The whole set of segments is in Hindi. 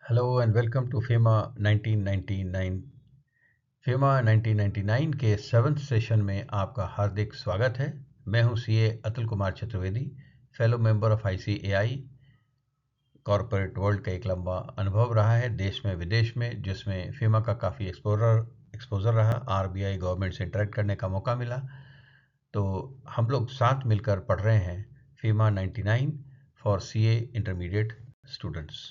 Hello and welcome to FEMA 1999। FEMA 1999 के 7th सेशन में आपका हार्दिक स्वागत है। मैं हूं CA Atul Kumar Chaturvedi, fellow member of ICAI. Corporate world का एक लंबा अनुभव रहा है देश में विदेश में, जिसमें फेमा का काफ़ी एक्सपोजर रहा। आरबीआई गवर्नमेंट से इंटरेक्ट करने का मौका मिला। तो हम लोग साथ मिलकर पढ़ रहे हैं FEMA 99 for CA intermediate students.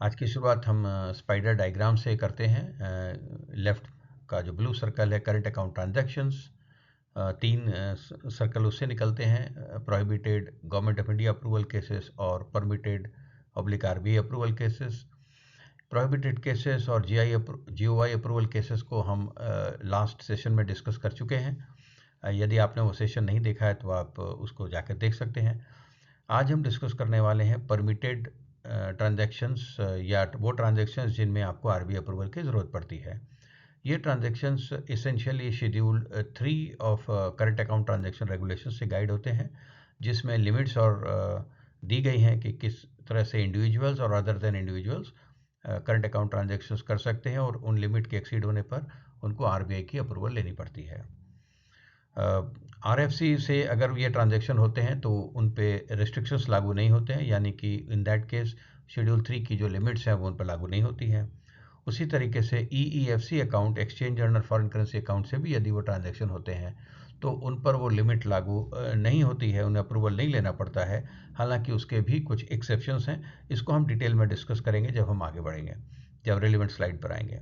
आज की शुरुआत हम स्पाइडर डायग्राम से करते हैं। लेफ्ट का जो ब्लू सर्कल है करंट अकाउंट ट्रांजैक्शंस, तीन सर्कल उससे निकलते हैं। Prohibited government of India approval cases और permitted public RBI approval cases. Prohibited cases और जीओआई अप्रूवल केसेस को हम लास्ट सेशन में डिस्कस कर चुके हैं। यदि आपने वो सेशन नहीं देखा है तो आप उसको जाकर देख सकते हैं। आज हम डिस्कस करने वाले हैं परमिटेड ट्रांजैक्शंस या वो ट्रांजैक्शंस जिनमें आपको आरबीआई अप्रूवल की ज़रूरत पड़ती है। ये transactions essentially schedule 3 of current account transaction regulation से गाइड होते हैं, जिसमें लिमिट्स और दी गई हैं कि किस तरह से इंडिविजुअल्स और other than individuals current account transactions कर सकते हैं, और उन लिमिट के एक्सीड होने पर उनको आरबीआई की अप्रूवल लेनी पड़ती है। आरएफसी से अगर ये ट्रांजैक्शन होते हैं तो उन पे रिस्ट्रिक्शंस लागू नहीं होते हैं, यानी कि इन दैट केस शेड्यूल 3 की जो लिमिट्स हैं वो उन पर लागू नहीं होती हैं। उसी तरीके से EEFC account, exchange earner foreign currency account से भी यदि वो ट्रांजैक्शन होते हैं तो उन पर वो लिमिट लागू नहीं होती है, उन्हें अप्रूवल नहीं लेना पड़ता है। हालांकि उसके भी कुछ एक्सेप्शंस हैं। इसको हम डिटेल में डिस्कस करेंगे जब हम आगे बढ़ेंगे, जब रेलिवेंट स्लाइड पर आएंगे।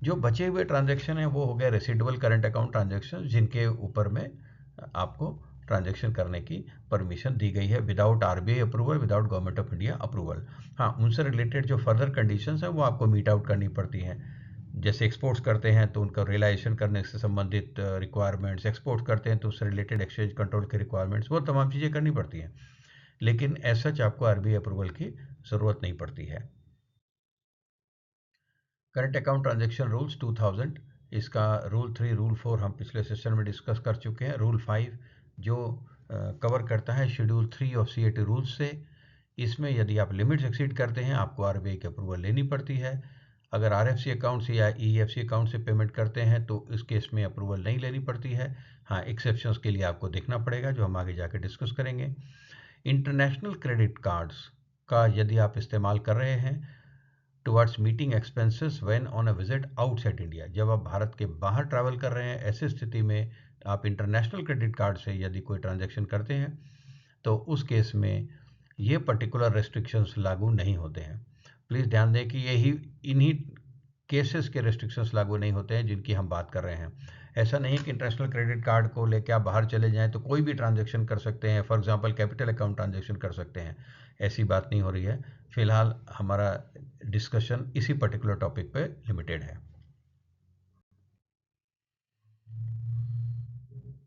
जो बचे हुए ट्रांजैक्शन हैं वो हो गए रेसिडुअल करंट अकाउंट ट्रांजैक्शन, जिनके ऊपर में आपको ट्रांजैक्शन करने की परमिशन दी गई है without RBI approval, without government of India approval. हाँ, उनसे रिलेटेड जो फर्दर कंडीशंस हैं वो आपको मीट आउट करनी पड़ती हैं। जैसे एक्सपोर्ट्स करते हैं तो उनका रियलाइजेशन करने से संबंधित रिक्वायरमेंट्स, एक्सपोर्ट करते हैं तो उससे रिलेटेड एक्सचेंज कंट्रोल के रिक्वायरमेंट्स, वो तमाम चीज़ें करनी पड़ती हैं। लेकिन एज सच आपको आरबीआई अप्रूवल की ज़रूरत नहीं पड़ती है। करंट अकाउंट ट्रांजैक्शन रूल्स 2000, इसका रूल 3 रूल 4 हम पिछले सेशन में डिस्कस कर चुके हैं। रूल 5 जो कवर करता है शेड्यूल 3 ऑफ सीएटी रूल्स से, इसमें यदि आप लिमिट्स एक्सीड करते हैं आपको आरबीआई की अप्रूवल लेनी पड़ती है। अगर आरएफसी अकाउंट से या ईएफसी अकाउंट से पेमेंट करते हैं तो इस केस में अप्रूवल नहीं लेनी पड़ती है। हाँ, एक्सेप्शंस के लिए आपको देखना पड़ेगा, जो हम आगे जाकर डिस्कस करेंगे। इंटरनेशनल क्रेडिट कार्ड्स का यदि आप इस्तेमाल कर रहे हैं towards meeting expenses when on a visit outside India, जब आप भारत के बाहर ट्रैवल कर रहे हैं, ऐसी स्थिति में आप इंटरनेशनल क्रेडिट कार्ड से यदि कोई ट्रांजैक्शन करते हैं तो उस केस में ये पर्टिकुलर रेस्ट्रिक्शंस लागू नहीं होते हैं। प्लीज़ ध्यान दें कि यही इन्हीं केसेस के रेस्ट्रिक्शंस लागू नहीं होते हैं जिनकी हम बात कर रहे हैं। ऐसा नहीं कि इंटरनेशनल क्रेडिट कार्ड को लेकर आप बाहर चले जाएं तो कोई भी ट्रांजैक्शन कर सकते हैं, for example capital account transaction कर सकते हैं। ऐसी बात नहीं हो रही है। फिलहाल हमारा डिस्कशन इसी पर्टिकुलर टॉपिक पे लिमिटेड है।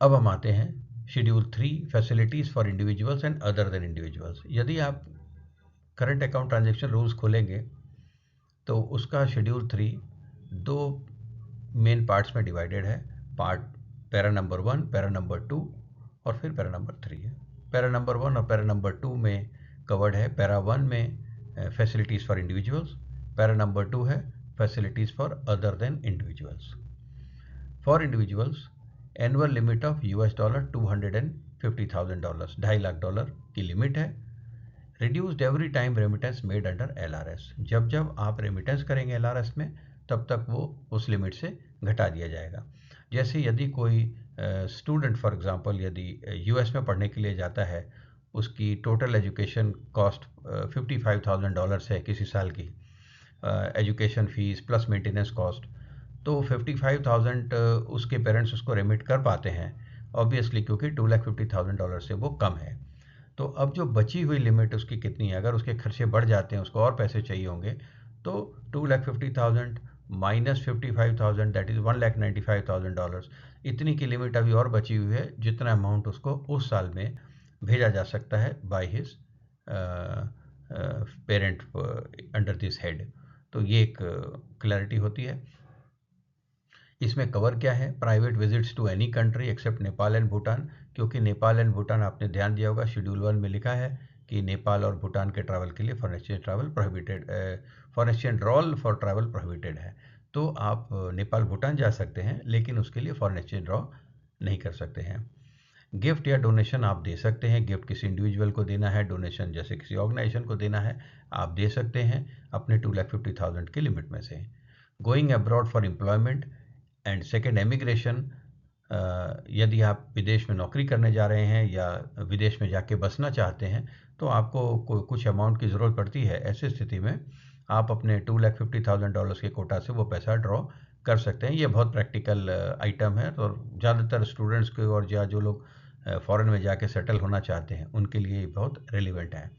अब हम आते हैं schedule 3 facilities for individuals and other than individuals. यदि आप करंट अकाउंट ट्रांजैक्शन रूल्स खोलेंगे तो उसका शेड्यूल 3 दो मेन पार्ट्स में डिवाइडेड है। Part para number 1, para number 2 और फिर पैरा नंबर 3 है। पैरा नंबर 1 और पैरा नंबर 2 में कवर्ड है। पैरा 1 में facilities for individuals, para number 2 है facilities for other than individuals. For individuals annual limit of $250,000, $2,50,000 की लिमिट है। Reduced every time remittance made under LRS, जब जब आप रेमिटेंस करेंगे एलआरएस में तब तक वो उस लिमिट से घटा दिया जाएगा। जैसे यदि कोई स्टूडेंट फॉर एग्जांपल यदि यूएस में पढ़ने के लिए जाता है, उसकी टोटल एजुकेशन कॉस्ट $55,000 है किसी साल की, education fees plus maintenance cost, तो 55,000 उसके पेरेंट्स उसको रेमिट कर पाते हैं ऑब्वियसली, क्योंकि $250,000 से वो कम है। तो अब जो बची हुई लिमिट उसकी कितनी है, अगर उसके खर्चे बढ़ जाते हैं, उसको और पैसे चाहिए होंगे, तो 250,000 माइनस 55,000 दैट इज़ $195,000, इतनी की लिमिट अभी और बची हुई है, जितना अमाउंट उसको उस साल में भेजा जा सकता है by his parent under this head. तो ये एक क्लैरिटी होती है। इसमें कवर क्या है? Private visits to any country except Nepal and Bhutan, क्योंकि नेपाल एंड भूटान आपने ध्यान दिया होगा शेड्यूल 1 में लिखा है कि नेपाल और भूटान के ट्रैवल के लिए foreign exchange travel prohibited, foreign exchange drawal for travel prohibited है। तो आप नेपाल भूटान जा सकते हैं, लेकिन उसके लिए फॉरेन एक्सचेंज ड्रॉ नहीं कर सकते हैं। गिफ्ट या डोनेशन आप दे सकते हैं। गिफ्ट किसी इंडिविजुअल को देना है, डोनेशन जैसे किसी ऑर्गेनाइजेशन को देना है, आप दे सकते हैं अपने 2,50,000 की लिमिट में से। Going abroad for employment and second emigration, यदि आप विदेश में नौकरी करने जा रहे हैं या विदेश में जाके बसना चाहते हैं, तो आपको कुछ अमाउंट की ज़रूरत पड़ती है। ऐसी स्थिति में आप अपने $2,50,000 के कोटा से वो पैसा ड्रॉ कर सकते हैं। ये बहुत प्रैक्टिकल आइटम है और ज़्यादातर स्टूडेंट्स के और या जो लोग फॉरेन में जाके सेटल होना चाहते हैं उनके लिए बहुत रेलिवेंट है।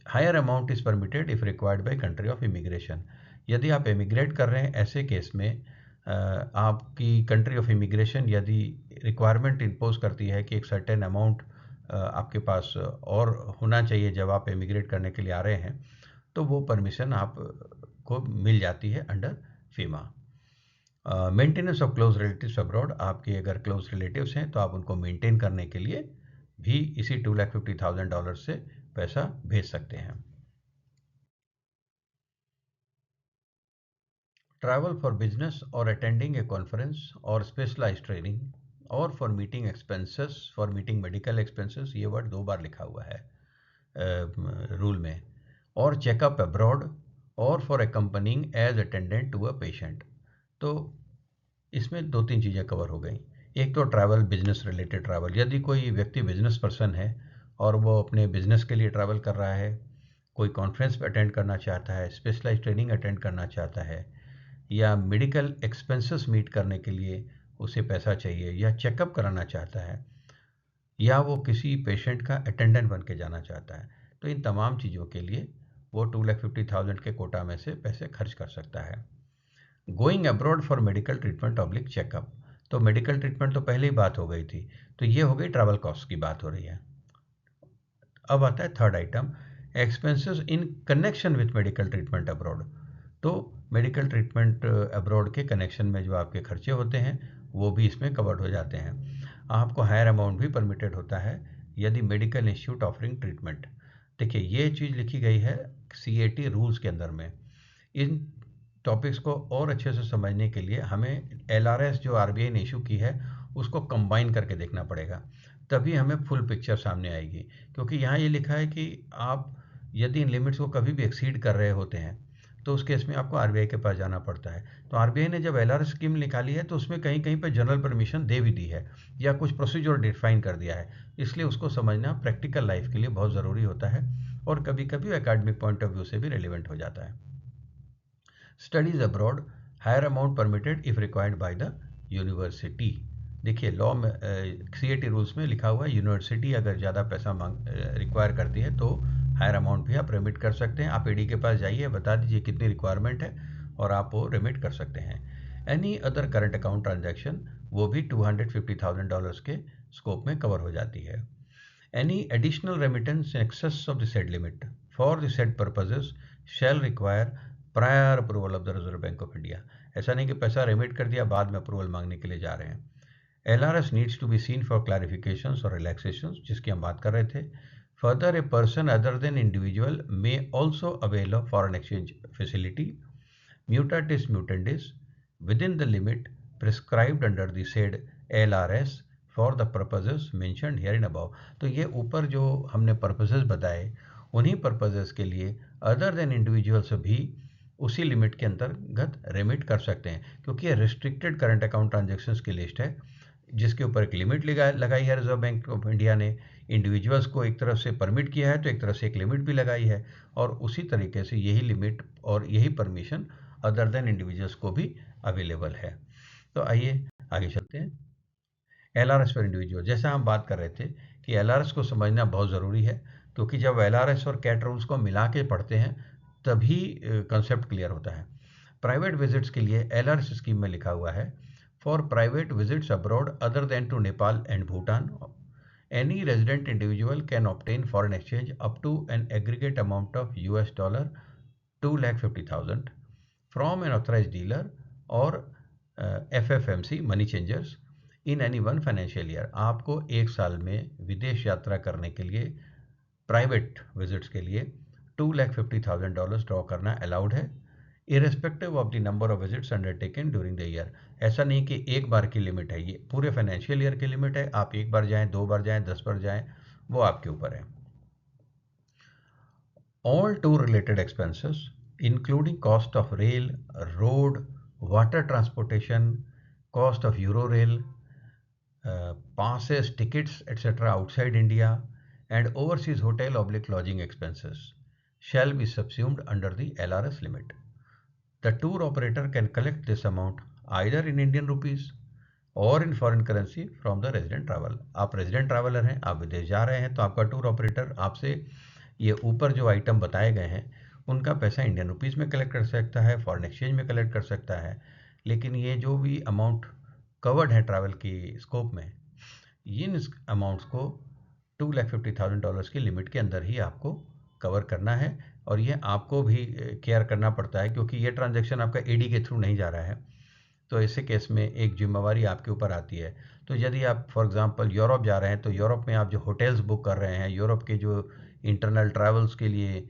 Higher amount is permitted if required by country of immigration. यदि आप इमिग्रेट कर रहे हैं, ऐसे केस में आपकी कंट्री ऑफ इमिग्रेशन यदि रिक्वायरमेंट इम्पोज करती है कि एक सर्टेन अमाउंट आपके पास और होना चाहिए जब आप इमिग्रेट करने के लिए आ रहे हैं, तो वो परमिशन आपको मिल जाती है under FEMA. Maintenance of close relatives abroad, आपके अगर क्लोज रिलेटिव्स हैं तो आप उनको मेंटेन करने के लिए भी इसी $2,50,000 से पैसा भेज सकते हैं। ट्रैवल फॉर बिजनेस और अटेंडिंग ए कॉन्फ्रेंस और स्पेशलाइज्ड ट्रेनिंग और for meeting expenses, for meeting medical expenses, ये वर्ड 2 बार लिखा हुआ है रूल में, और चेकअप अब्रॉड और for accompanying as attendant to a patient. तो इसमें 2-3 चीज़ें कवर हो गई। एक तो ट्रैवल, बिजनेस रिलेटेड ट्रैवल, यदि कोई व्यक्ति बिजनेस पर्सन है और वो अपने बिजनेस के लिए ट्रैवल कर रहा है, कोई कॉन्फ्रेंस अटेंड करना चाहता है, स्पेशलाइज्ड ट्रेनिंग अटेंड करना चाहता है, या मेडिकल एक्सपेंसेस मीट करने के लिए उसे पैसा चाहिए, या चेकअप कराना चाहता है, या वो किसी पेशेंट का अटेंडेंट बन के जाना चाहता है, तो इन तमाम चीज़ों के लिए वो 2,50,000 के कोटा में से पैसे खर्च कर सकता है। Going abroad for medical treatment oblique checkup, तो मेडिकल ट्रीटमेंट तो पहले ही बात हो गई थी, तो ये हो गई ट्रैवल कॉस्ट की बात हो रही है। अब आता है third item, expenses in connection with medical treatment abroad. तो मेडिकल ट्रीटमेंट अब्रॉड के कनेक्शन में जो आपके खर्चे होते हैं वो भी इसमें कवर्ड हो जाते हैं। आपको हायर अमाउंट भी परमिटेड होता है यदि मेडिकल इंस्टीट्यूट ऑफरिंग ट्रीटमेंट। देखिए, ये चीज़ लिखी गई है CAT रूल्स के अंदर में। इन टॉपिक्स को और अच्छे से समझने के लिए हमें LRS जो RBI ने इशू की है उसको कंबाइन करके देखना पड़ेगा, तभी हमें फुल पिक्चर सामने आएगी। क्योंकि यहाँ ये लिखा है कि आप यदि इन लिमिट्स को कभी भी एक्सीड कर रहे होते हैं तो उस केस में आपको RBI के पास जाना पड़ता है। तो RBI ने जब LRS स्कीम निकाली है तो उसमें कहीं कहीं पर जनरल परमिशन दे भी दी है या कुछ प्रोसीजर डिफाइन कर दिया है, इसलिए उसको समझना प्रैक्टिकल लाइफ के लिए बहुत ज़रूरी होता है और कभी कभी एकेडमिक पॉइंट ऑफ व्यू से भी रिलेवेंट हो जाता है। Studies abroad, higher amount permitted if required by the university. देखिए, लॉ में CAT रूल्स में लिखा हुआ है यूनिवर्सिटी अगर ज़्यादा पैसा रिक्वायर करती है तो हायर अमाउंट भी आप रेमिट कर सकते हैं। आप AD के पास जाइए, बता दीजिए कितनी रिक्वायरमेंट है और आप वो रेमिट कर सकते हैं। Any other current account transaction, वो भी $250,000 के स्कोप में कवर हो जाती है। Any additional remittance in excess of the said limit for the said purposes shell require prior approval of the reserve bank of India. ऐसा नहीं कि पैसा रेमिट कर दिया बाद में अप्रूवल मांगने के लिए जा रहे हैं। LRS needs to be seen for clarifications और रिलैक्सेशंस, जिसकी हम बात कर रहे थे। Further, a person other than individual may also avail of foreign exchange facility mutatis mutandis within the limit prescribed under the said LRS for the purposes mentioned hereinabove. तो ये ऊपर जो हमने पर्पजेस बताए, उन्हीं पर्पजेस के लिए अदर देन इंडिविजुअल्स भी उसी लिमिट के अंतर्गत रेमिट कर सकते हैं, क्योंकि ये रिस्ट्रिक्टेड करंट अकाउंट ट्रांजैक्शंस की लिस्ट है जिसके ऊपर एक लिमिट लगाई है रिजर्व बैंक ऑफ इंडिया ने। इंडिविजुअल्स को एक तरफ से परमिट किया है तो एक तरफ से एक लिमिट भी लगाई है, और उसी तरीके से यही लिमिट और यही परमिशन अदर देन इंडिविजुअल्स को भी अवेलेबल है। तो आइए आगे चलते हैं। LRS फॉर इंडिविजुअल, जैसा हम बात कर रहे थे कि LRS को समझना बहुत ज़रूरी है, क्योंकि जब LRS और CAT रूल्स को मिला के पढ़ते हैं तभी कंसेप्ट क्लियर होता है। प्राइवेट विजिट्स के लिए LRS स्कीम में लिखा हुआ है, for private visits abroad other than to Nepal and Bhutan any resident individual can obtain foreign exchange up to an aggregate amount of $250,000 from an authorised dealer और FFMC money changers in any one financial year. आपको एक साल में विदेश यात्रा करने के लिए प्राइवेट विजिट्स के लिए $250,000 ड्रॉ करना अलाउड है, irrespective of the number of visits undertaken during the year. ऐसा नहीं कि एक बार की लिमिट है, ये पूरे फाइनेंशियल ईयर की लिमिट है। आप एक बार जाएं, 2 बार जाएं, 10 बार जाएं, वो आपके ऊपर है। All tour related expenses, including cost of rail, road, water transportation, cost of Eurorail, passes, tickets, etc. outside India, and overseas hotel/lodging expenses shall be subsumed under the LRS limit. The tour operator can collect this amount either in Indian rupees और in foreign currency from the resident travel. आप रेजिडेंट ट्रैवलर हैं, आप विदेश जा रहे हैं, तो आपका टूर ऑपरेटर आपसे ये ऊपर जो आइटम बताए गए हैं उनका पैसा इंडियन रुपीज़ में कलेक्ट कर सकता है, फॉरेन एक्सचेंज में कलेक्ट कर सकता है। लेकिन ये जो भी अमाउंट कवर्ड है ट्रैवल की स्कोप में, इन अमाउंट्स को $250,000 की लिमिट के अंदर ही आपको कवर करना है। और ये आपको भी केयर करना पड़ता है, क्योंकि ये ट्रांजैक्शन आपका एडी के थ्रू नहीं जा रहा है, तो ऐसे केस में एक जिम्मेवारी आपके ऊपर आती है। तो यदि आप फॉर एग्जांपल यूरोप जा रहे हैं, तो यूरोप में आप जो होटल्स बुक कर रहे हैं, यूरोप के जो इंटरनल ट्रैवल्स के लिए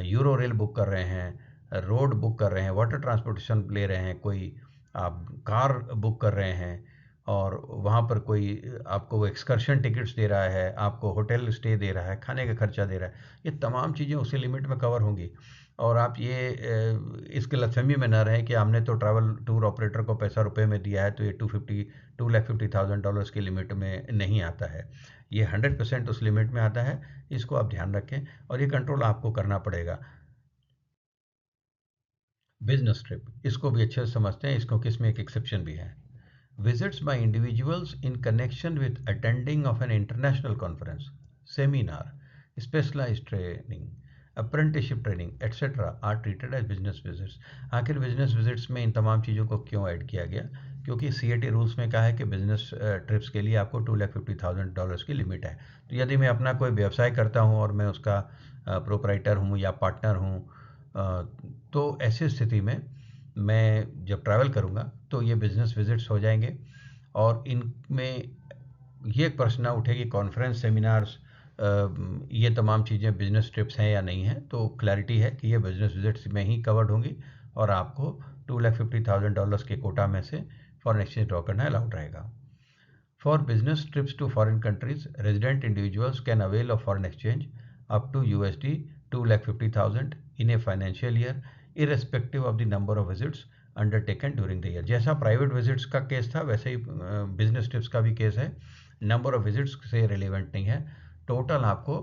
यूरो रेल बुक कर रहे हैं, रोड बुक कर रहे हैं, वाटर ट्रांसपोर्टेशन ले रहे हैं, कोई आप कार बुक कर रहे हैं, और वहाँ पर कोई आपको वो एक्सकर्शन टिकट्स दे रहा है, आपको होटल स्टे दे रहा है, खाने का खर्चा दे रहा है, ये तमाम चीज़ें उसी लिमिट में कवर होंगी। और आप ये इस गलतफहमी में ना रहें कि हमने तो ट्रैवल टूर ऑपरेटर को पैसा रुपए में दिया है, तो ये $250,000 की लिमिट में नहीं आता है। ये 100% उस लिमिट में आता है, इसको आप ध्यान रखें, और ये कंट्रोल आपको करना पड़ेगा। बिजनेस ट्रिप, इसको भी अच्छे से समझते हैं, इसको किसमें एक एक्सेप्शन भी है। Visits by individuals in connection with attending of an international conference, seminar, specialized training, apprenticeship training, etc. are treated as business visits. आखिर business visits में इन तमाम चीज़ों को क्यों ऐड किया गया? क्योंकि CAT रूल्स में कहा है कि बिजनेस ट्रिप्स के लिए आपको $250,000 की लिमिट है। तो यदि मैं अपना कोई व्यवसाय करता हूँ और मैं उसका प्रोपराइटर हूँ या पार्टनर हूँ, तो ऐसी स्थिति में मैं जब ट्रैवल करूँगा तो ये बिज़नेस विजिट्स हो जाएंगे। और इनमें ये प्रश्न ना उठे कि कॉन्फ्रेंस, सेमिनार्स, ये तमाम चीज़ें बिजनेस ट्रिप्स हैं या नहीं हैं। तो क्लैरिटी है कि ये बिजनेस विजिट्स में ही कवर्ड होंगी, और आपको $250,000 के कोटा में से फॉरेन एक्सचेंज ड्रॉ करना अलाउड रहेगा। For business trips to foreign countries, resident individuals can avail of foreign exchange up to $250,000 in a financial year, irrespective of the number of visits undertaken during the year। जैसा प्राइवेट विजिट्स का केस था, वैसे ही बिजनेस ट्रिप्स का भी केस है। नंबर ऑफ विजिट्स से रिलेवेंट नहीं है, टोटल आपको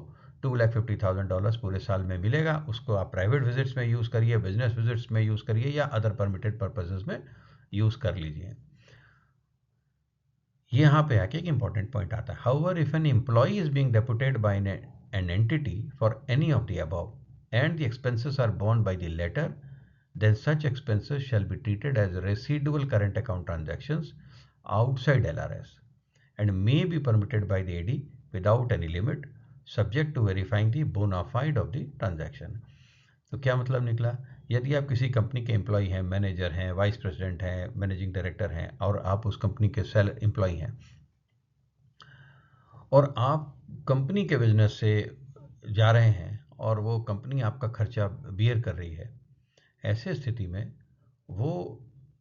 $250,000 पूरे साल में मिलेगा। उसको आप प्राइवेट विजिट्स में यूज़ करिए, बिजनेस विजिट्स में यूज़ करिए, या अदर परमिटेड पर्पसेस में यूज़ कर लीजिए। यहाँ पे आके एक इंपॉर्टेंट पॉइंट आता है। However if an employee is being deputed by an entity for any of the above and the expenses are borne by the latter, then such expenses shall be treated as residual current account transactions outside LRS and may be permitted by the AD without any limit, subject to verifying the bona fide of the transaction। तो क्या मतलब निकला? यदि आप किसी कंपनी के एम्प्लॉय हैं, मैनेजर हैं, वाइस प्रेसिडेंट हैं, मैनेजिंग डायरेक्टर हैं, और आप उस कंपनी के सेल एम्प्लॉय हैं, और आप कंपनी के बिजनेस से जा रहे हैं और वो कंपनी आपका खर्चा बियर कर रही है, ऐसे स्थिति में वो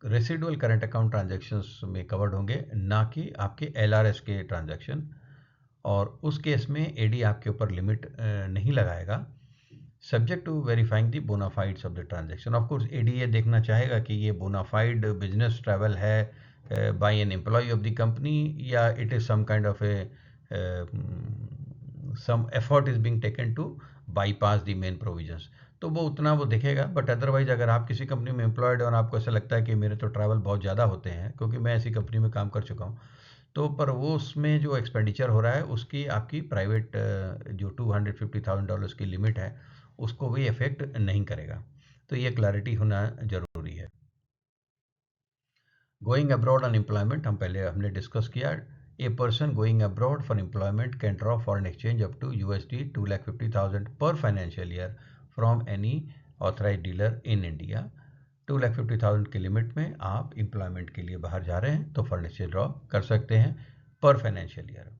रेसिडुअल करंट अकाउंट ट्रांजैक्शंस में कवर्ड होंगे, ना कि आपके LRS के ट्रांजैक्शन। और उस केस में एडी आपके ऊपर लिमिट नहीं लगाएगा, subject to verifying the bona fides of the transaction. Of course AD ये देखना चाहेगा कि ये बोनाफाइड बिजनेस ट्रैवल है by an employ of the company, या it is some kind of a some effort is being taken to bypass the main provisions। तो वो उतना वो देखेगा। बट अदरवाइज अगर आप किसी कंपनी में एम्प्लॉयड और आपको ऐसा लगता है कि मेरे तो ट्रैवल बहुत ज़्यादा होते हैं, क्योंकि मैं ऐसी कंपनी में काम कर चुका हूँ, तो पर वो उसमें जो एक्सपेंडिचर हो रहा है उसकी आपकी प्राइवेट जो $250,000 की लिमिट है उसको भी इफेक्ट नहीं करेगा। तो ये क्लैरिटी होना ज़रूरी है। गोइंग अब्रॉड ऑन एम्प्लॉयमेंट हमने डिस्कस किया। A person going abroad for employment can draw foreign exchange up to $250,000 per financial year from any authorized dealer in India। 250,000 की लिमिट में आप एम्प्लॉयमेंट के लिए बाहर जा रहे हैं तो फॉरेन एक्सचेंज ड्रॉ कर सकते हैं पर फाइनेंशियल ईयर।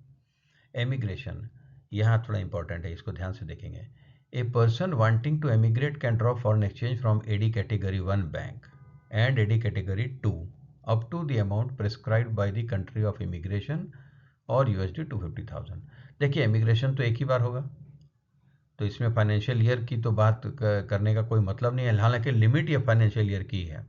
एमिग्रेशन, यहाँ थोड़ा इंपॉर्टेंट है, इसको ध्यान से देखेंगे। A person wanting to emigrate can draw foreign exchange from AD category 1 bank and AD category 2 up to the amount prescribed by the country of immigration और USD 250,000। देखिए इमिग्रेशन तो एक ही बार होगा, तो इसमें फाइनेंशियल ईयर की तो बात करने का कोई मतलब नहीं है, हालांकि लिमिट ये फाइनेंशियल ईयर की है।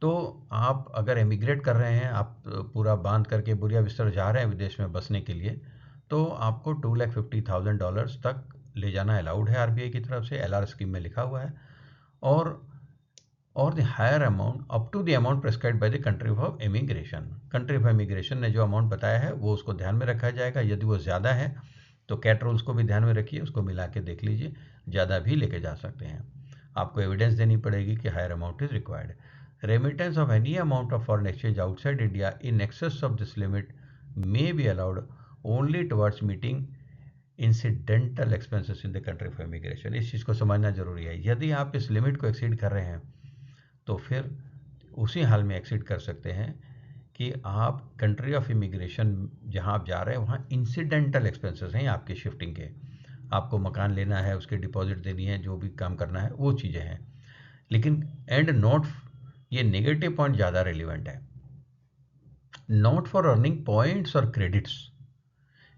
तो आप अगर एमिग्रेट कर रहे हैं, आप पूरा बांध करके बुरिया बिस्तर जा रहे हैं विदेश में बसने के लिए, तो आपको $250,000 तक ले जाना अलाउड है RBI की तरफ से, LR स्कीम में लिखा हुआ है। और the higher amount up to the amount prescribed by the country of immigration. Country of immigration ने जो अमाउंट बताया है वो उसको ध्यान में रखा जाएगा। यदि वो ज़्यादा है तो कैट रूल्स को भी ध्यान में रखिए, उसको मिला के देख लीजिए, ज़्यादा भी लेके जा सकते हैं। आपको एविडेंस देनी पड़ेगी कि higher amount is required. Remittance of any amount of foreign exchange outside India in excess of this limit may be allowed only towards meeting incidental expenses in the country of immigration. इस चीज़ को समझना जरूरी है। यदि आप इस लिमिट को एक्सीड कर रहे हैं तो फिर उसी हाल में एक्सीड कर सकते हैं कि आप कंट्री ऑफ इमिग्रेशन जहां आप जा रहे हैं वहां इंसिडेंटल एक्सपेंसेस हैं आपके शिफ्टिंग के, आपको मकान लेना है, उसके डिपॉजिट देनी है, जो भी काम करना है वो चीज़ें हैं। लेकिन एंड नॉट, ये नेगेटिव पॉइंट ज़्यादा रेलिवेंट है, नॉट फॉर अर्निंग पॉइंट्स और क्रेडिट्स।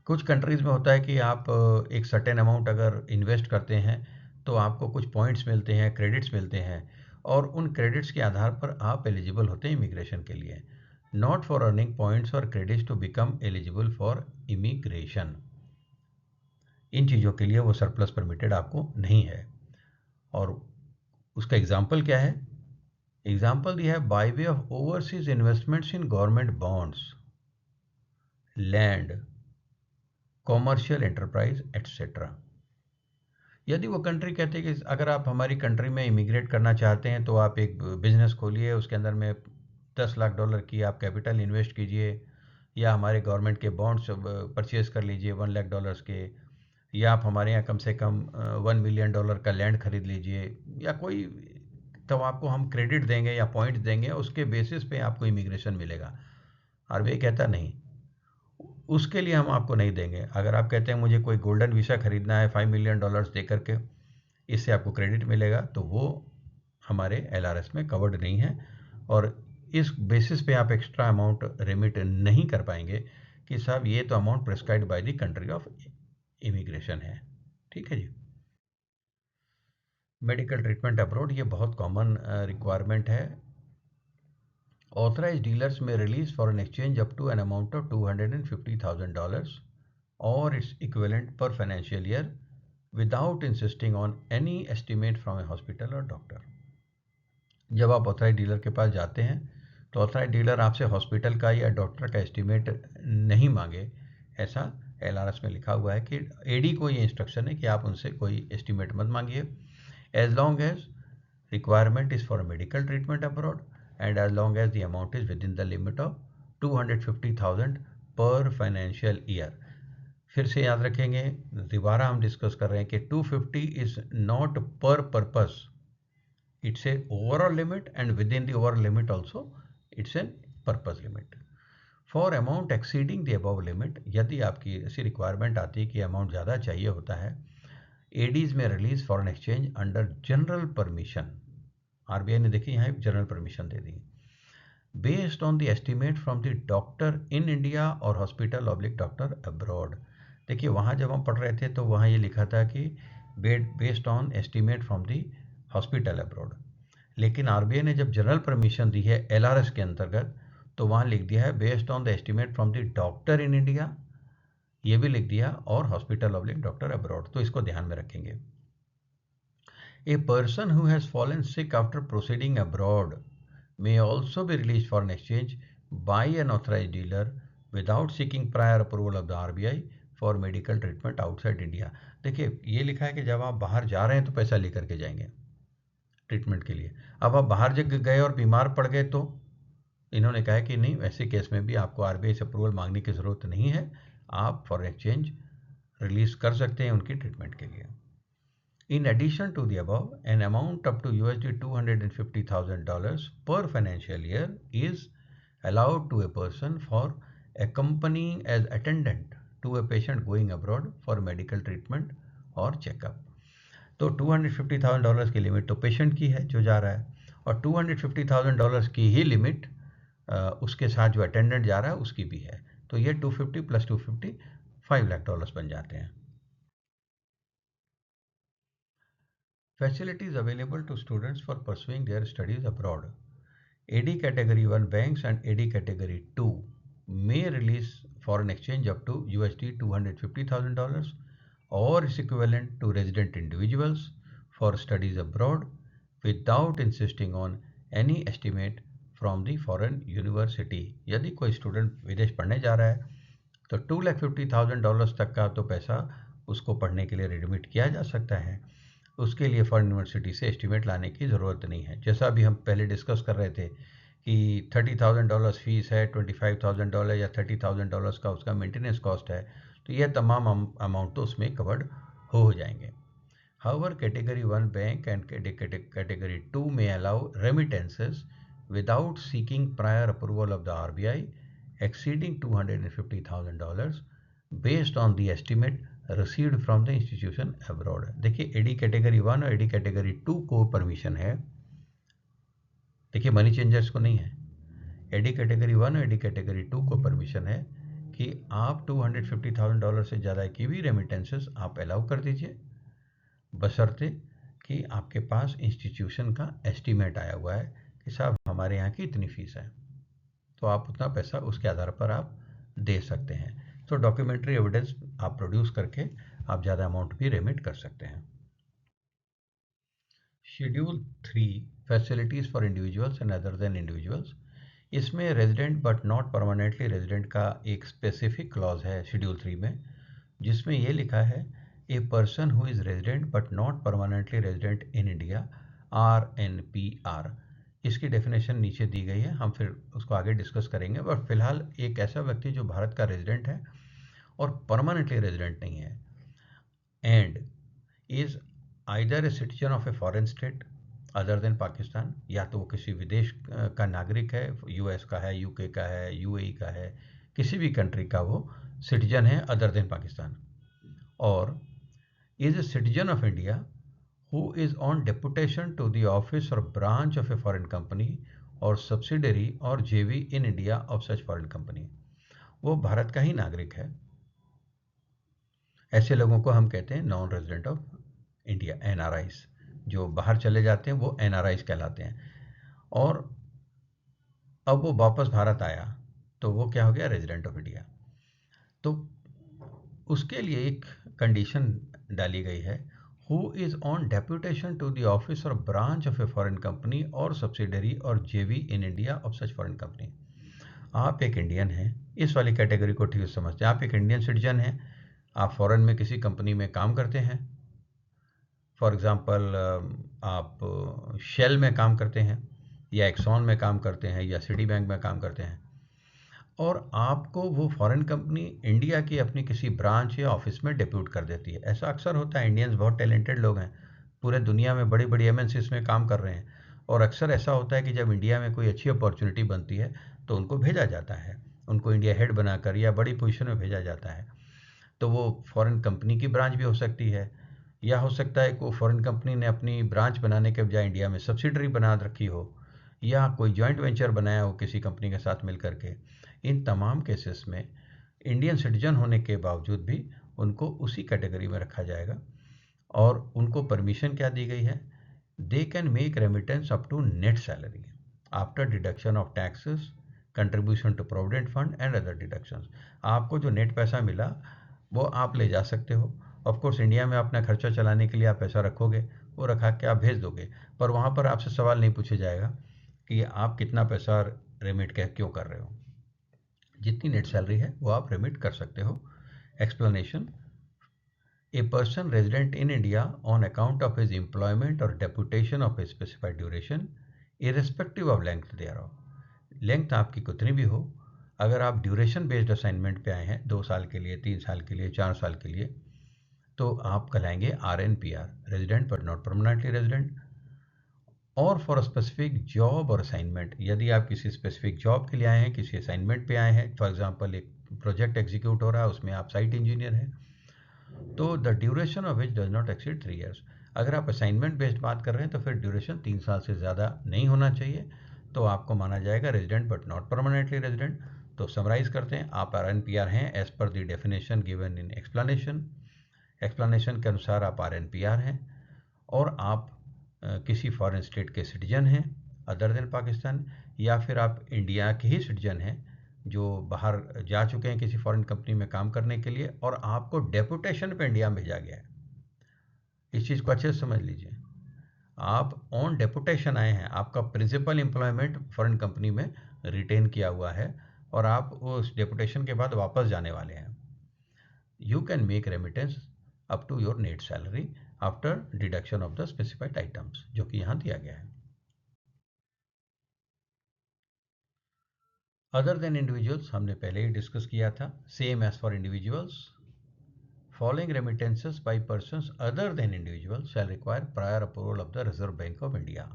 कुछ कंट्रीज़ में होता है कि आप एक सर्टेन अमाउंट अगर इन्वेस्ट करते हैं तो आपको कुछ पॉइंट्स मिलते हैं, क्रेडिट्स मिलते हैं, और उन क्रेडिट्स के आधार पर आप एलिजिबल होते हैं इमिग्रेशन के लिए। नॉट फॉर अर्निंग पॉइंट्स और credits to become eligible for immigration. इन चीज़ों के लिए वो सरप्लस परमिटेड आपको नहीं है। और उसका एग्जाम्पल क्या है? एग्जाम्पल दिया है by way of overseas investments in government bonds, land, commercial enterprise etcetera. यदि वो कंट्री कहते हैं कि अगर आप हमारी कंट्री में इमिग्रेट करना चाहते हैं तो आप एक बिजनेस खोलिए, उसके अंदर में $10 लाख की आप कैपिटल इन्वेस्ट कीजिए, या हमारे गवर्नमेंट के बॉन्ड्स परचेज कर लीजिए $1 लाख के, या आप हमारे यहाँ कम से कम $1 मिलियन का लैंड खरीद लीजिए, या कोई, तो आपको हम क्रेडिट देंगे या पॉइंट्स देंगे, उसके बेसिस पे आपको इमिग्रेशन मिलेगा। RBI कहता नहीं, उसके लिए हम आपको नहीं देंगे। अगर आप कहते हैं मुझे कोई गोल्डन वीज़ा खरीदना है $5 मिलियन दे करके, इससे आपको क्रेडिट मिलेगा, तो वो हमारे LRS में कवर्ड नहीं है, और इस बेसिस पे आप एक्स्ट्रा अमाउंट रेमिट नहीं कर पाएंगे कि साहब ये तो amount prescribed by the country of immigration है। ठीक है जी। मेडिकल ट्रीटमेंट अब्रॉड, ये बहुत कॉमन रिक्वायरमेंट है। Authorized dealers may release foreign exchange up to an amount of $250,000 or its equivalent per financial year without insisting on any estimate from a hospital or doctor। जब आप ऑथराइज डीलर के पास जाते हैं तो ऑथराइज डीलर आपसे हॉस्पिटल का या डॉक्टर का एस्टिमेट नहीं मांगे, ऐसा LRS में लिखा हुआ है कि AD को ये इंस्ट्रक्शन है कि आप उनसे कोई एस्टिमेट मत मांगिए, as long as requirement is for medical treatment abroad and as long as the amount is within the limit of 250,000 per financial year। फिर से याद रखेंगे, दोबारा हम डिस्कस कर रहे हैं कि 250 is not per purpose, it's a overall limit and within the overall limit also it's a purpose limit। For amount exceeding the above limit, यदि आपकी ऐसी रिक्वायरमेंट आती है कि अमाउंट ज़्यादा चाहिए होता है, ADs में release foreign exchange under general permission. RBI ने देखिए यहाँ एक general permission they the, based on the estimate from the doctor in India और हॉस्पिटल ऑब्लिक डॉक्टर अब्रॉड। देखिए वहाँ जब हम पढ़ रहे थे तो वहाँ ये लिखा था कि based on estimate from the hospital abroad, लेकिन RBI ने जब जनरल परमिशन दी है LRS के अंतर्गत तो वहाँ लिख दिया है based on the estimate from the doctor in India, ये भी लिख दिया, और हॉस्पिटल ऑब्लिक डॉक्टर अब्रॉड, तो इसको ध्यान में रखेंगे। A person who has fallen sick after proceeding abroad may also be released for an exchange by an authorized dealer without seeking prior approval of the RBI for medical treatment outside India। देखिए ये लिखा है कि जब आप बाहर जा रहे हैं तो पैसा लेकर के जाएंगे ट्रीटमेंट के लिए। अब आप बाहर जब गए और बीमार पड़ गए तो इन्होंने कहा कि नहीं, वैसे केस में भी आपको RBI से अप्रूवल मांगने की ज़रूरत नहीं है, आप फॉरेन एक्सचेंज रिलीज कर सकते हैं उनकी ट्रीटमेंट के लिए। In addition to the above, an amount up to USD $250,000 per financial year is allowed to a person for accompanying as attendant to a patient going abroad for medical treatment और चेकअप। तो $250,000 की लिमिट तो पेशेंट की है जो जा रहा है, और $250,000 की ही लिमिट उसके साथ जो अटेंडेंट जा रहा है उसकी भी है। तो ये 250 + 250 $5 लाख बन जाते हैं। Facilities available to students for pursuing their studies abroad. AD Category 1 banks and AD Category 2 may release foreign exchange up to USD $250,000 or its equivalent to resident individuals for studies abroad without insisting on any estimate from the foreign university. यदि कोई स्टूडेंट विदेश पढ़ने जा रहा है तो $250,000 तक का तो पैसा उसको पढ़ने के लिए रिडमिट किया जा सकता है। उसके लिए फॉरेन यूनिवर्सिटी से एस्टीमेट लाने की ज़रूरत नहीं है। जैसा अभी हम पहले डिस्कस कर रहे थे कि $30,000 फीस है, $25,000 या $30,000 का उसका मेंटेनेंस कॉस्ट है, तो यह तमाम अमाउंट तो उसमें कवर्ड हो जाएंगे। However, Category 1 bank and Category 2 may allow remittances without seeking prior approval of the RBI exceeding $250,000 based on the estimate received from the institution abroad. देखिए AD Category 1 और AD Category 2 को परमिशन है, देखिए मनी चेंजर्स को नहीं है। AD Category 1 और AD Category 2 को परमिशन है कि आप $250,000 से ज़्यादा की भी रेमिटेंसेस आप अलाउ कर दीजिए, बशर्ते कि आपके पास इंस्टीट्यूशन का एस्टीमेट आया हुआ है कि साहब हमारे यहाँ की इतनी फ़ीस है, तो आप उतना पैसा उसके आधार पर आप दे सकते हैं। तो डॉक्यूमेंट्री एविडेंस आप प्रोड्यूस करके आप ज़्यादा अमाउंट भी रेमिट कर सकते हैं। Schedule 3 facilities for individuals and other than individuals, इसमें resident but not permanently resident का एक स्पेसिफिक क्लॉज है शेड्यूल 3 में, जिसमें ये लिखा है a person who is resident but not permanently resident in India RNPR। इसकी डेफिनेशन नीचे दी गई है, हम फिर उसको आगे डिस्कस करेंगे। बट फिलहाल एक ऐसा व्यक्ति जो भारत का रेजिडेंट है और परमानेंटली रेजिडेंट नहीं है and is either a citizen of a foreign state other than Pakistan, या तो वो किसी विदेश का नागरिक है, US का है, UK का है, UAE का है, किसी भी कंट्री का वो सिटीजन है अदर देन पाकिस्तान, और is a citizen of India who is on deputation to the office or branch of a foreign company or subsidiary or JV in India of such foreign company। वो भारत का ही नागरिक है। ऐसे लोगों को हम कहते हैं non resident of India, NRIs। जो बाहर चले जाते हैं वो NRIs कहलाते हैं, और अब वो वापस भारत आया तो वो क्या हो गया, रेजिडेंट ऑफ इंडिया। तो उसके लिए एक कंडीशन डाली गई है, who is on deputation to the office or branch of a foreign company or subsidiary or JV in India of such foreign company। आप एक इंडियन हैं, इस वाली कैटेगरी को ठीक से समझते हैं। आप एक इंडियन सिटीजन हैं, आप फॉरेन में किसी कंपनी में काम करते हैं, फॉर एग्जांपल आप शेल में काम करते हैं या एक्सॉन में काम करते हैं या सिटी बैंक में काम करते हैं, और आपको वो फॉरेन कंपनी इंडिया की अपनी किसी ब्रांच या ऑफिस में डिप्यूट कर देती है। ऐसा अक्सर होता है, इंडियंस बहुत टैलेंटेड लोग हैं, पूरे दुनिया में बड़ी बड़ी MNCs में काम कर रहे हैं, और अक्सर ऐसा होता है कि जब इंडिया में कोई अच्छी अपॉर्चुनिटी बनती है तो उनको भेजा जाता है, उनको इंडिया हेड बनाकर या बड़ी पोजीशन में भेजा जाता है। तो वो फॉरेन कंपनी की ब्रांच भी हो सकती है, या हो सकता है कि फॉरेन कंपनी ने अपनी ब्रांच बनाने के बजाय इंडिया में सब्सिडरी बना रखी हो, या कोई जॉइंट वेंचर बनाया हो किसी कंपनी के साथ मिल करके। इन तमाम केसेस में इंडियन सिटीजन होने के बावजूद भी उनको उसी कैटेगरी में रखा जाएगा, और उनको परमिशन क्या दी गई है, they can make remittance up to net salary after deduction of taxes, contribution to provident fund and other deductions. आपको जो नेट पैसा मिला वो आप ले जा सकते हो। ऑफ कोर्स इंडिया में अपना खर्चा चलाने के लिए आप पैसा रखोगे, वो रखा के आप भेज दोगे, पर वहाँ पर आपसे सवाल नहीं पूछा जाएगा कि आप कितना पैसा रेमिट क्यों कर रहे हो। जितनी नेट सैलरी है वो आप रेमिट कर सकते हो। Explanation, a person resident in India on account of his employment और deputation of a specified duration irrespective of length thereof. Length आपकी कितनी भी हो, अगर आप ड्यूरेशन बेस्ड असाइनमेंट पे आए हैं 2 साल के लिए, 3 साल के लिए, 4 साल के लिए, तो आप कहलाएंगे RNPR, resident but not permanently resident. और फॉर स्पेसिफिक जॉब और असाइनमेंट, यदि आप किसी स्पेसिफिक जॉब के लिए आए हैं, किसी असाइनमेंट पे आए हैं, फॉर एग्जांपल एक प्रोजेक्ट एग्जीक्यूट हो रहा है उसमें आप साइट इंजीनियर हैं, तो the duration of which does not exceed 3 years. अगर आप असाइनमेंट बेस्ड बात कर रहे हैं तो फिर ड्यूरेशन 3 साल से ज़्यादा नहीं होना चाहिए, तो आपको माना जाएगा resident but not permanently resident. तो समराइज करते हैं, आप RNPR हैं as per the definition given in explanation के अनुसार आप RNPR हैं, और आप किसी फॉरेन स्टेट के सिटीजन हैं अदर देन पाकिस्तान, या फिर आप इंडिया के ही सिटीजन हैं जो बाहर जा चुके हैं किसी फॉरेन कंपनी में काम करने के लिए, और आपको डेपुटेशन पे इंडिया में भेजा गया है। इस चीज़ को अच्छे से समझ लीजिए, आप ऑन डेपुटेशन आए हैं, आपका प्रिंसिपल एम्प्लॉयमेंट फॉरेन कंपनी में रिटेन किया हुआ है, और आप उस डेपुटेशन के बाद वापस जाने वाले हैं। You can make remittance up to your net salary after deduction of the specified items, जो कि यहाँ दिया गया है। अदर देन इंडिविजुअल्स हमने पहले ही डिस्कस किया था, same as for individuals. Following remittances by persons other than individuals shall require prior approval of the Reserve Bank of India।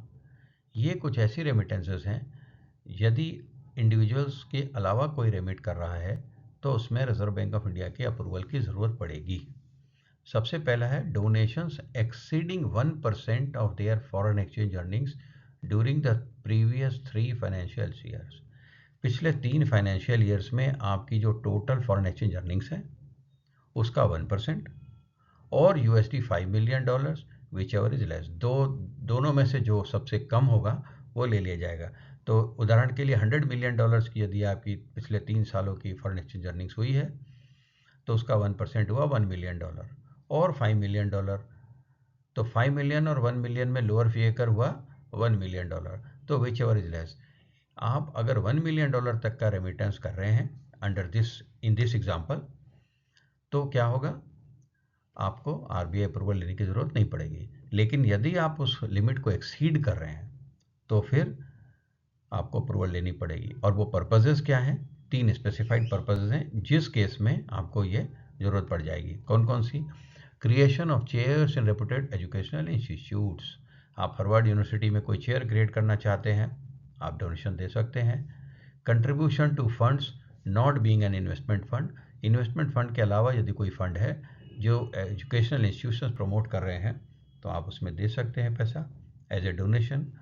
ये कुछ ऐसी रेमिटेंसेस हैं, यदि इंडिविजुअल्स के अलावा कोई रेमिट कर रहा है तो उसमें रिजर्व बैंक ऑफ इंडिया के अप्रूवल की ज़रूरत पड़ेगी। सबसे पहला है donations exceeding 1% of their foreign exchange earnings during the previous 3 financial years. पिछले 3 फाइनेंशियल ईयर्स में आपकी जो टोटल फॉरेन एक्सचेंज अर्निंग्स है उसका 1%, और $5 million which ever is less, दोनों में से जो सबसे कम होगा वो ले लिया जाएगा। तो उदाहरण के लिए $100 मिलियन की यदि आपकी पिछले 3 सालों की फॉरेन एक्सचेंज अर्निंग्स हुई है तो उसका 1% हुआ $1 मिलियन, और $5 मिलियन, तो 5 मिलियन और 1 मिलियन में लोअर फिगर हुआ $1 मिलियन, तो विच एवर इज लेस। आप अगर $1 मिलियन तक का रेमिटेंस कर रहे हैं under this in this example, तो क्या होगा, आपको RBI अप्रूवल लेने की ज़रूरत नहीं पड़ेगी। लेकिन यदि आप उस लिमिट को एक्सीड कर रहे हैं तो फिर आपको अप्रूवल लेनी पड़ेगी। और वो पर्पसेस क्या हैं, 3 स्पेसिफाइड पर्पसेस हैं जिस केस में आपको ये ज़रूरत पड़ जाएगी। कौन कौन सी? Creation of chairs in reputed educational institutes. आप हार्वर्ड यूनिवर्सिटी में कोई चेयर क्रिएट करना चाहते हैं, आप डोनेशन दे सकते हैं। Contribution to funds not being an investment fund. Investment fund के अलावा यदि कोई फंड है जो एजुकेशनल इंस्टीट्यूशंस प्रमोट कर रहे हैं तो आप उसमें दे सकते हैं पैसा as a donation.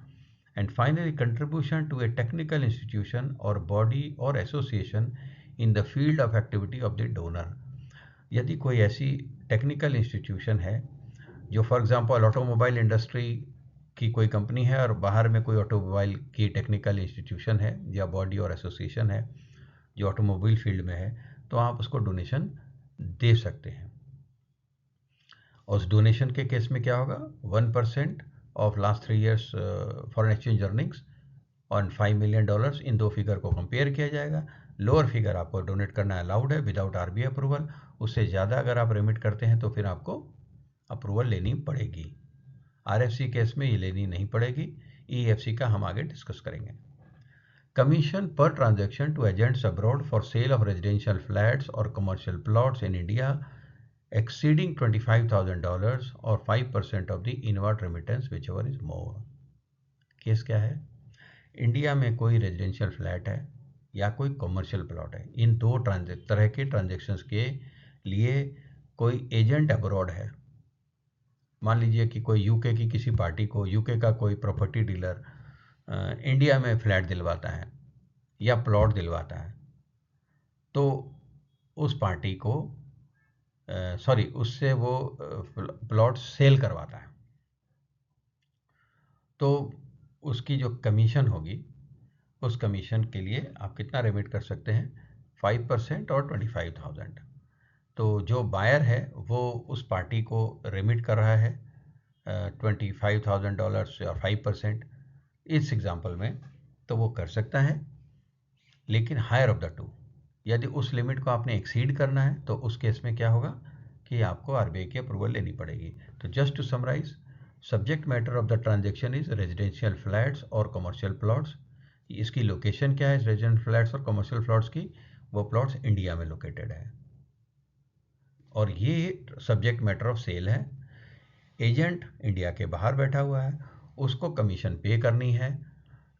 And finally contribution to a technical institution और बॉडी और association in the field of activity of the donor. यदि कोई ऐसी टेक्निकल इंस्टीट्यूशन है जो फॉर एग्जांपल ऑटोमोबाइल इंडस्ट्री की कोई कंपनी है और बाहर में कोई ऑटोमोबाइल की टेक्निकल इंस्टीट्यूशन है या बॉडी और एसोसिएशन है जो ऑटोमोबाइल फील्ड में है, तो आप उसको डोनेशन दे सकते हैं। और उस डोनेशन के केस में क्या होगा, 1% of last 3 years foreign exchange earnings और $5 मिलियन, इन दो फिगर को कंपेयर किया जाएगा। लोअर फिगर आपको डोनेट करना अलाउड है विदाउट RBI अप्रूवल, उससे ज़्यादा अगर आप रेमिट करते हैं तो फिर आपको अप्रूवल लेनी पड़ेगी। RFC केस में ये लेनी नहीं पड़ेगी, EFC का हम आगे डिस्कस करेंगे। कमीशन पर transaction to agents abroad for sale of residential flats और commercial plots in India exceeding $25,000 और 5% of the inward remittance whichever is more. Case क्या है, इंडिया में कोई रेजिडेंशियल फ्लैट है या कोई कमर्शियल प्लॉट है, इन दो तरह के ट्रांजेक्शन्स के लिए कोई एजेंट अब्रॉड है। मान लीजिए कि कोई यूके की किसी पार्टी को, यूके का कोई प्रॉपर्टी डीलर इंडिया में फ्लैट दिलवाता है या प्लॉट दिलवाता है, तो उस पार्टी को उससे वो प्लॉट सेल करवाता है, तो उसकी जो कमीशन होगी उस कमीशन के लिए आप कितना रेमिट कर सकते हैं, 5% और 25,000। तो जो बायर है वो उस पार्टी को रेमिट कर रहा है $25,000 और 5% इस एग्जांपल में, तो वो कर सकता है, लेकिन हायर ऑफ द टू। यदि उस लिमिट को आपने एक्सीड करना है तो उस केस में क्या होगा कि आपको RBI की अप्रूवल लेनी पड़ेगी। तो just to summarise, subject matter of the transaction is residential flats और कमर्शियल प्लॉट्स। इसकी लोकेशन क्या है रेजिडेंशियल फ्लैट्स और कमर्शियल प्लॉट्स की, वो प्लॉट्स इंडिया में लोकेटेड है, और ये सब्जेक्ट मैटर ऑफ सेल है। एजेंट इंडिया के बाहर बैठा हुआ है, उसको कमीशन पे करनी है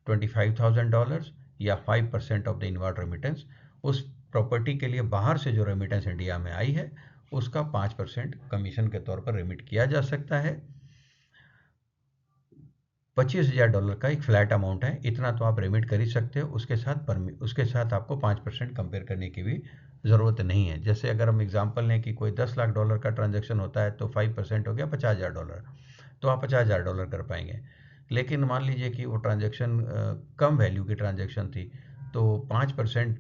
$25,000 या 5% ऑफ द इनवर्ड रेमिटेंस। उस प्रॉपर्टी के लिए बाहर से जो रेमिटेंस इंडिया में आई है उसका 5% कमीशन के तौर पर रेमिट किया जा सकता है। $25,000 का एक फ्लैट अमाउंट है, इतना तो आप रेमिट कर ही सकते हो। उसके साथ आपको 5% कंपेयर करने की भी ज़रूरत नहीं है। जैसे अगर हम एग्जांपल लें कि कोई $10 लाख का ट्रांजैक्शन होता है तो 5% हो गया $50,000, तो आप $50,000 कर पाएंगे। लेकिन मान लीजिए कि वो ट्रांजैक्शन कम वैल्यू की ट्रांजैक्शन थी, तो 5%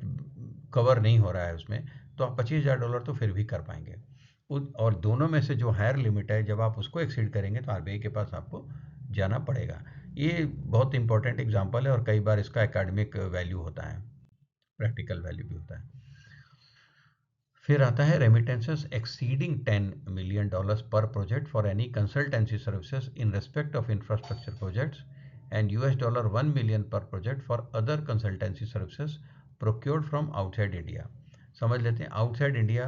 कवर नहीं हो रहा है उसमें, तो आप $25,000 तो फिर भी कर पाएंगे। और दोनों में से जो हायर लिमिट है, जब आप उसको एक्सीड करेंगे तो आरबीआई के पास आपको जाना पड़ेगा। ये बहुत इंपॉर्टेंट एग्जांपल है और कई बार इसका एकेडमिक वैल्यू होता है, प्रैक्टिकल वैल्यू भी होता है। फिर आता है रेमिटेंसेस एक्सीडिंग $10 million पर project for any consultancy services in respect of infrastructure projects and $1 million पर project for other consultancy services procured from outside India. समझ लेते हैं, आउटसाइड इंडिया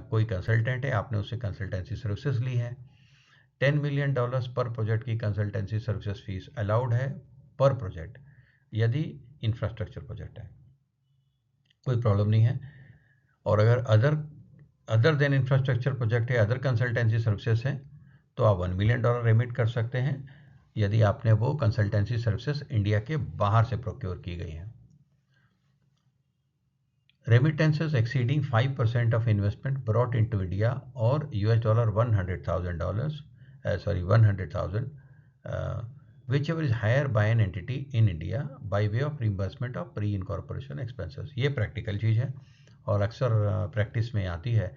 कोई कंसल्टेंट है, आपने उससे कंसल्टेंसी सर्विसेज ली है। $10 million पर प्रोजेक्ट की कंसल्टेंसी सर्विसेज फीस अलाउड है पर प्रोजेक्ट, यदि इंफ्रास्ट्रक्चर प्रोजेक्ट है, कोई प्रॉब्लम नहीं है। और अगर अदर देन इंफ्रास्ट्रक्चर प्रोजेक्ट है, अदर कंसल्टेंसी सर्विसेज हैं, तो आप $1 million रेमिट कर सकते हैं यदि आपने वो कंसल्टेंसी सर्विसेज इंडिया के बाहर से प्रोक्योर की गई हैं। Remittances exceeding 5% of investment brought into India or $100,000, whichever is higher by an entity in India by way of reimbursement of pre-incorporation expenses। ये प्रैक्टिकल चीज़ है और अक्सर प्रैक्टिस में आती है।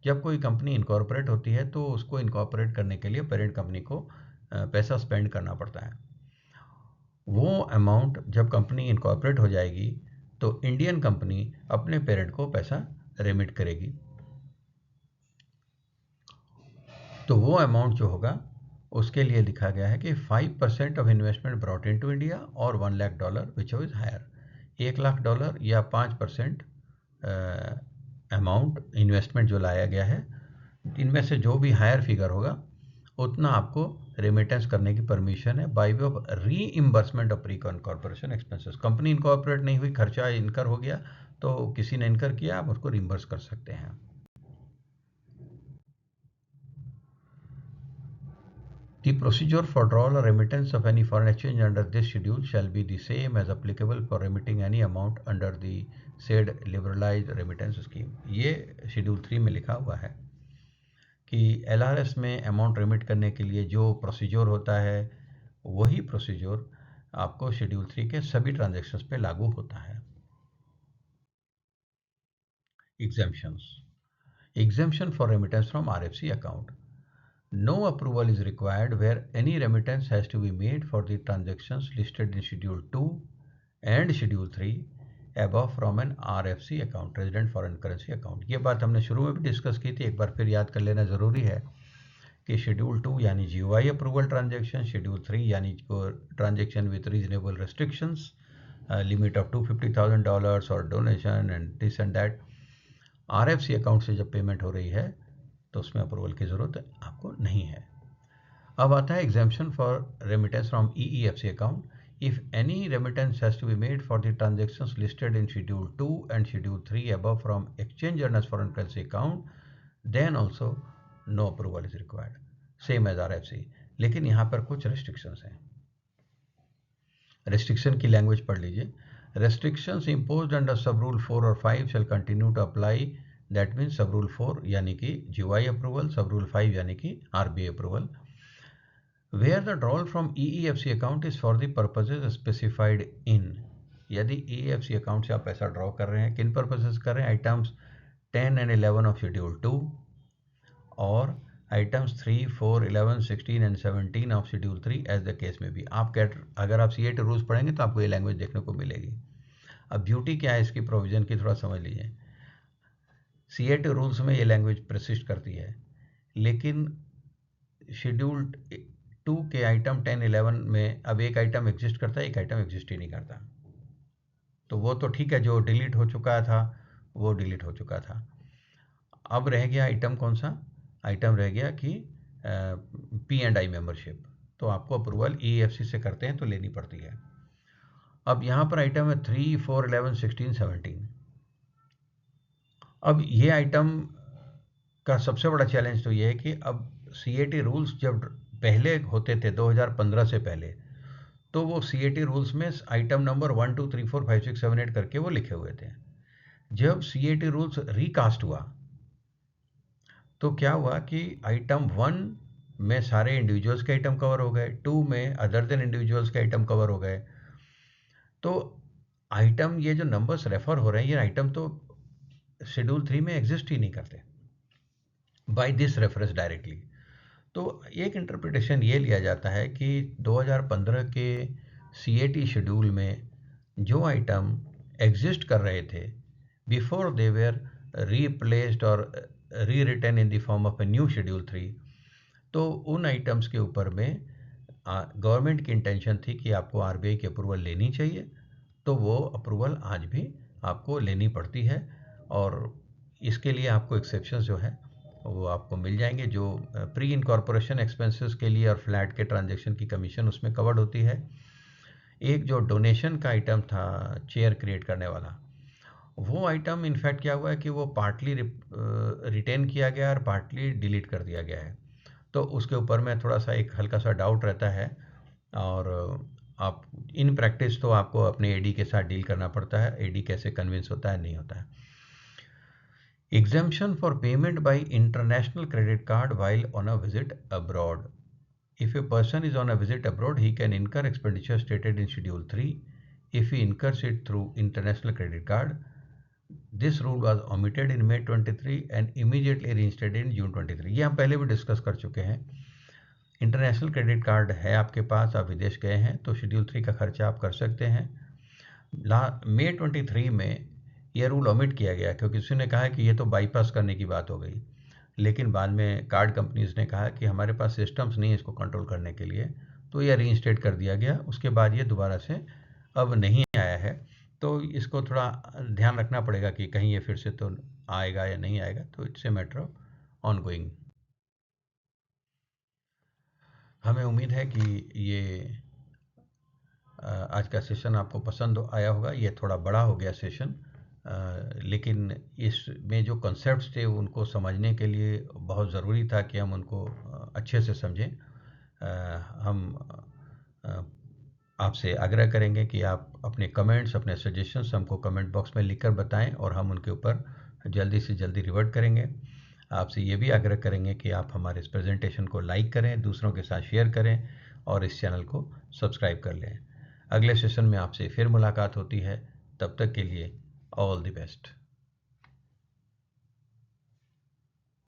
जब कोई कंपनी इनकॉर्पोरेट होती है तो उसको इनकॉर्पोरेट करने के लिए पेरेंट कंपनी को पैसा स्पेंड करना पड़ता है। वो अमाउंट जब कंपनी इनकॉर्पोरेट हो जाएगी तो इंडियन कंपनी अपने पेरेंट को पैसा रेमिट करेगी। तो वो अमाउंट जो होगा उसके लिए लिखा गया है कि 5% of investment brought into India और $1 lakh which is higher. $1 lakh या 5% अमाउंट इन्वेस्टमेंट जो लाया गया है, इनमें से जो भी हायर फिगर होगा उतना आपको रेमिटेंस करने की परमिशन है by way of reimbursement of pre incorporation expenses. Company incorporate नहीं हुई, खर्चा इनकर हो गया तो किसी ने इनकर किया, आप उसको रिइंबर्स कर सकते हैं। The procedure for drawal or remittance of any foreign exchange under this schedule shall be the same as applicable for remitting any amount under the said liberalized remittance scheme। ये शेड्यूल 3 में लिखा हुआ है कि LRS में अमाउंट रेमिट करने के लिए जो प्रोसीजर होता है वही प्रोसीजर आपको शेड्यूल 3 के सभी ट्रांजैक्शंस पे लागू होता है। Exemption for remittance from RFC account. No approval is required where any remittance has to be made for the transactions listed in Schedule 2 and Schedule 3 above from an RFC account, resident foreign currency account। ये बात हमने शुरू में भी डिस्कस की थी, एक बार फिर याद कर लेना ज़रूरी है कि शेड्यूल 2 यानी GOI अप्रूवल ट्रांजैक्शन, शेड्यूल 3 यानी transaction with reasonable restrictions, limit of $250,000 और donation and this and that, RFC account से जब पेमेंट हो रही है तो उसमें अप्रूवल की ज़रूरत आपको नहीं है। अब आता है exemption for remittance from EEFC account. If any remittance has to be made for the transactions listed in schedule 2 and schedule 3 above from exchange earners foreign currency account, then also no approval is required, same as RFC। लेकिन यहाँ पर कुछ रेस्ट्रिक्शंस हैं। रेस्ट्रिक्शन की लैंग्वेज पढ़ लीजिए। Restrictions imposed under sub rule 4 और 5 shall continue to apply. That means sub rule 4 यानी कि GOI अप्रूवल, सब रूल 5 यानी कि RBI approval. Where the drawal from EEFC account is for the purposes specified in. यदि EEFC अकाउंट से आप पैसा ड्रॉ कर रहे हैं, किन पर्पसेज कर रहे हैं? आइटम्स 10 एंड 11 ऑफ शेड्यूल 2 और items 3, 4, 11, 16 and 17 of schedule 3 as the case में भी। आप अगर आप CAT रूल्स पढ़ेंगे तो आपको ये लैंग्वेज देखने को मिलेगी। अब ब्यूटी क्या है इसकी प्रोविजन की, थोड़ा समझ लीजिए। CAT रूल्स में ये लैंग्वेज प्रसिस्ट करती है, लेकिन शेड्यूल 2 के आइटम 10, 11 में अब एक आइटम एग्जिस्ट करता है, एक आइटम एग्जिस्ट ही नहीं करता। तो वो तो ठीक है, जो डिलीट हो चुका था वो डिलीट हो चुका था। अब रह गया आइटम कौन सा? आइटम रह गया कि P&I मेंबरशिप, तो आपको अप्रूवल EEFC से करते हैं तो लेनी पड़ती है। अब यहाँ पर आइटम है 3, 4, 11, 16, 17। अब ये आइटम का सबसे बड़ा चैलेंज तो ये है कि अब सीएटी रूल्स जब पहले होते थे 2015 से पहले, तो वो सीएटी रूल्स में आइटम नंबर 1 2 3 4 5 6 7 8 करके वो लिखे हुए थे। जब सीएटी रूल्स रिकास्ट हुआ तो क्या हुआ कि आइटम 1 में सारे इंडिविजुअल्स के आइटम कवर हो गए, 2 में अदर देन इंडिविजुअल्स के आइटम कवर हो गए। तो आइटम, ये जो नंबर्स रेफर हो रहे हैं, ये आइटम तो शेड्यूल 3 में एग्जिस्ट ही नहीं करते बाय दिस रेफरेंस डायरेक्टली। तो एक इंटरप्रिटेशन ये लिया जाता है कि 2015 के सीएटी शेड्यूल में जो आइटम एग्जिस्ट कर रहे थे बिफोर दे वेयर रीप्लेस्ड और rewritten in the form of a new schedule 3, तो उन आइटम्स के ऊपर में गवर्नमेंट की इंटेंशन थी कि आपको आरबीआई की अप्रूवल लेनी चाहिए, तो वो अप्रूवल आज भी आपको लेनी पड़ती है। और इसके लिए आपको एक्सेप्शंस जो है वो आपको मिल जाएंगे, जो प्री इनकॉर्पोरेशन एक्सपेंसेस के लिए और फ्लैट के ट्रांजैक्शन की कमीशन उसमें कवर्ड होती है। एक जो डोनेशन का आइटम था चेयर क्रिएट करने वाला, वो आइटम इनफैक्ट क्या हुआ है कि वो पार्टली रिटेन किया गया और पार्टली डिलीट कर दिया गया है। तो उसके ऊपर में थोड़ा सा एक हल्का सा डाउट रहता है। और आप इन प्रैक्टिस तो आपको अपने एडी के साथ डील करना पड़ता है, एडी कैसे कन्विंस होता है नहीं होता है। Exemption for payment by international credit card while on a visit abroad. If a person is on a visit abroad, he can incur expenditure stated in Schedule 3 if he incurs it through international credit card. This rule was omitted in May 23 and immediately reinstated in June 23. ये हम पहले भी डिस्कस कर चुके हैं। इंटरनेशनल क्रेडिट कार्ड है आपके पास, आप विदेश गए हैं, तो शेड्यूल 3 का खर्चा आप कर सकते हैं। May 23 में यह रूल ओमिट किया गया क्योंकि किसी ने कहा कि ये तो बाईपास करने की बात हो गई, लेकिन बाद में कार्ड कंपनीज ने कहा कि हमारे पास सिस्टम्स नहीं है इसको कंट्रोल करने के लिए, तो यह रीइंस्टेट कर दिया गया। उसके बाद ये दोबारा से अब नहीं आया है, तो इसको थोड़ा ध्यान रखना पड़ेगा कि कहीं ये फिर से तो आएगा या नहीं आएगा। तो it's a matter of ongoing. हमें उम्मीद है कि ये आज का सेशन आपको पसंद आया होगा। ये थोड़ा बड़ा हो गया सेशन, लेकिन इसमें जो कॉन्सेप्ट्स थे उनको समझने के लिए बहुत ज़रूरी था कि हम उनको अच्छे से समझें। हम आपसे आग्रह करेंगे कि आप अपने कमेंट्स, अपने सजेशंस हमको कमेंट बॉक्स में लिखकर बताएं और हम उनके ऊपर जल्दी से जल्दी रिवर्ट करेंगे। आपसे ये भी आग्रह करेंगे कि आप हमारे इस प्रेजेंटेशन को लाइक करें, दूसरों के साथ शेयर करें और इस चैनल को सब्सक्राइब कर लें। अगले सेशन में आपसे फिर मुलाकात होती है, तब तक के लिए ऑल द बेस्ट।